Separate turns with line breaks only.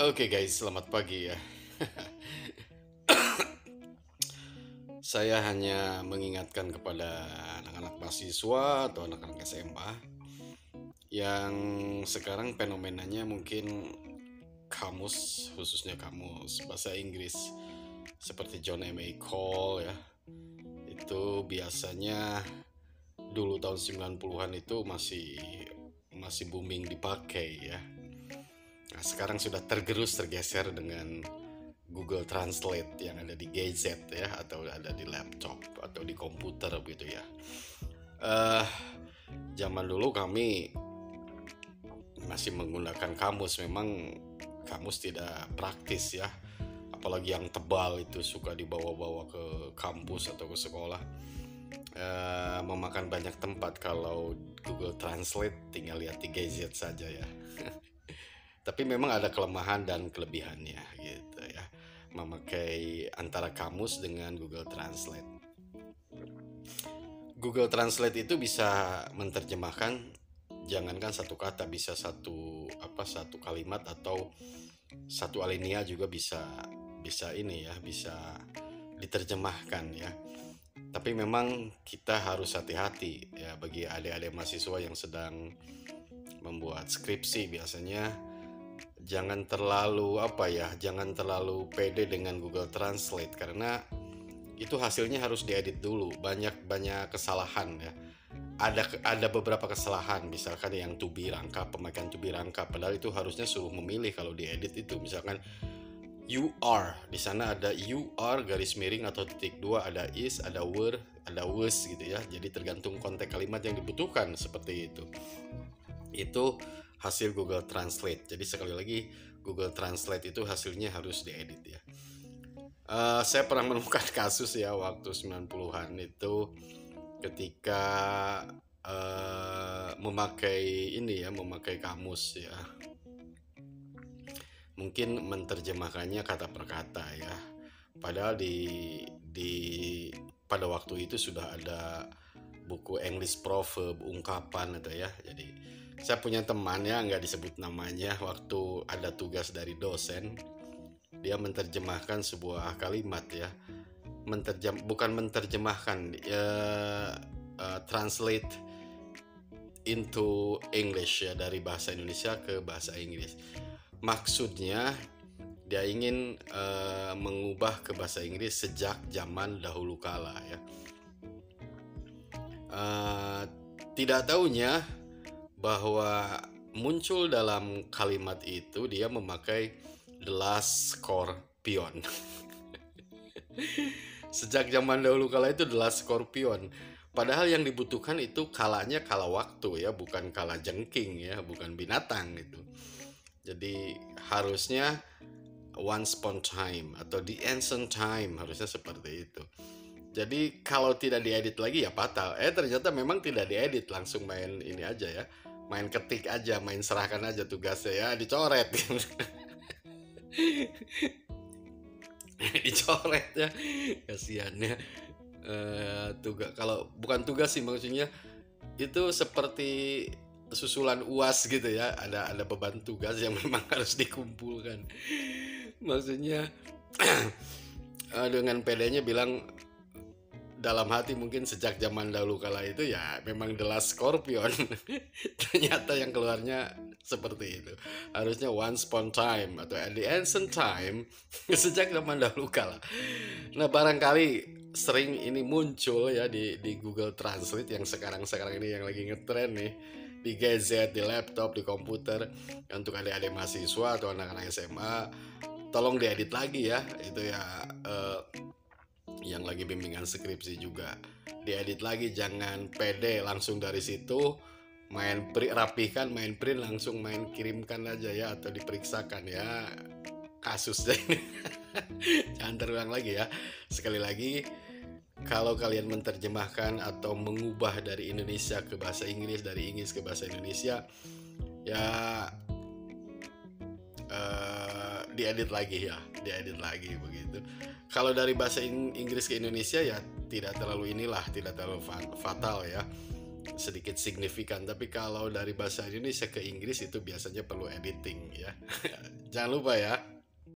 Oke guys, selamat pagi ya. Saya hanya mengingatkan kepada anak-anak mahasiswa atau anak-anak SMA yang sekarang fenomenanya mungkin kamus, khususnya kamus bahasa Inggris seperti John M. A. Cole ya. Itu biasanya dulu tahun 90-an itu masih booming dipakai ya. Nah, sekarang sudah tergeser dengan Google Translate yang ada di gadget ya, atau ada di laptop atau di komputer begitu ya. eh Zaman dulu kami masih menggunakan kamus. Memang kamus tidak praktis ya, apalagi yang tebal itu suka dibawa-bawa ke kampus atau ke sekolah. Memakan banyak tempat. Kalau Google Translate tinggal lihat di gadget saja ya. Tapi memang ada kelemahan dan kelebihannya gitu ya, memakai antara kamus dengan Google Translate. Google Translate itu bisa menerjemahkan, jangankan satu kata, bisa satu kalimat atau satu alinea juga bisa ini ya, bisa diterjemahkan ya. Tapi memang kita harus hati-hati ya, bagi adik-adik mahasiswa yang sedang membuat skripsi biasanya jangan terlalu pede dengan Google Translate, karena itu hasilnya harus diedit dulu. Banyak kesalahan ya. Ada beberapa kesalahan, misalkan yang to be rangkap, pemakaian to be rangkap, padahal itu harusnya suruh memilih kalau diedit itu. Misalkan you are, di sana ada you are garis miring atau titik dua, ada is, ada were, ada was gitu ya. Jadi tergantung konteks kalimat yang dibutuhkan seperti itu. Itu hasil Google Translate. Jadi sekali lagi, Google Translate itu hasilnya harus diedit ya. Saya pernah menemukan kasus ya waktu 90-an itu, ketika memakai kamus ya. Mungkin menerjemahkannya kata per kata ya. Padahal pada waktu itu sudah ada buku English proverb, ungkapan itu ya. Jadi saya punya teman ya, nggak disebut namanya, waktu ada tugas dari dosen, dia menerjemahkan sebuah kalimat ya, bukan menerjemahkan, translate into English ya, dari bahasa Indonesia ke bahasa Inggris. Maksudnya dia ingin mengubah ke bahasa Inggris sejak zaman dahulu kala ya. Tidak tahunya bahwa muncul dalam kalimat itu dia memakai the last scorpion. Sejak zaman dahulu kala itu the last scorpion. Padahal yang dibutuhkan itu kalanya kala waktu ya, bukan kala jengking ya, bukan binatang gitu. Jadi harusnya once upon time atau the ancient time, harusnya seperti itu. Jadi kalau tidak diedit lagi ya fatal. Ternyata memang tidak diedit, langsung main ini aja ya, main ketik aja, main serahkan aja tugasnya ya, dicoret. Dicoret ya, kasihan ya. Tugas, kalau bukan tugas sih maksudnya, itu seperti susulan UAS gitu ya, ada beban tugas yang memang harus dikumpulkan. Maksudnya dengan pedenya bilang dalam hati mungkin sejak zaman dahulu kala itu ya memang the last scorpion. Ternyata yang keluarnya seperti itu. Harusnya once upon time atau at the ancient time, sejak zaman dahulu kala. Nah, barangkali sering ini muncul ya di Google Translate yang sekarang ini yang lagi ngetren nih, di gadget, di laptop, di komputer. Untuk adik-adik mahasiswa atau anak-anak SMA, tolong diedit lagi ya, itu ya. Yang lagi bimbingan skripsi juga diedit lagi, jangan pede langsung dari situ main print, rapihkan, main print langsung main kirimkan aja ya, atau diperiksakan ya, kasusnya ini. Jangan terulang lagi ya. Sekali lagi, kalau kalian menerjemahkan atau mengubah dari Indonesia ke bahasa Inggris, dari Inggris ke bahasa Indonesia ya, diedit lagi begitu. Kalau dari bahasa Inggris ke Indonesia ya tidak terlalu fatal ya, sedikit signifikan. Tapi kalau dari bahasa Indonesia ke Inggris itu biasanya perlu editing ya. Jangan lupa ya.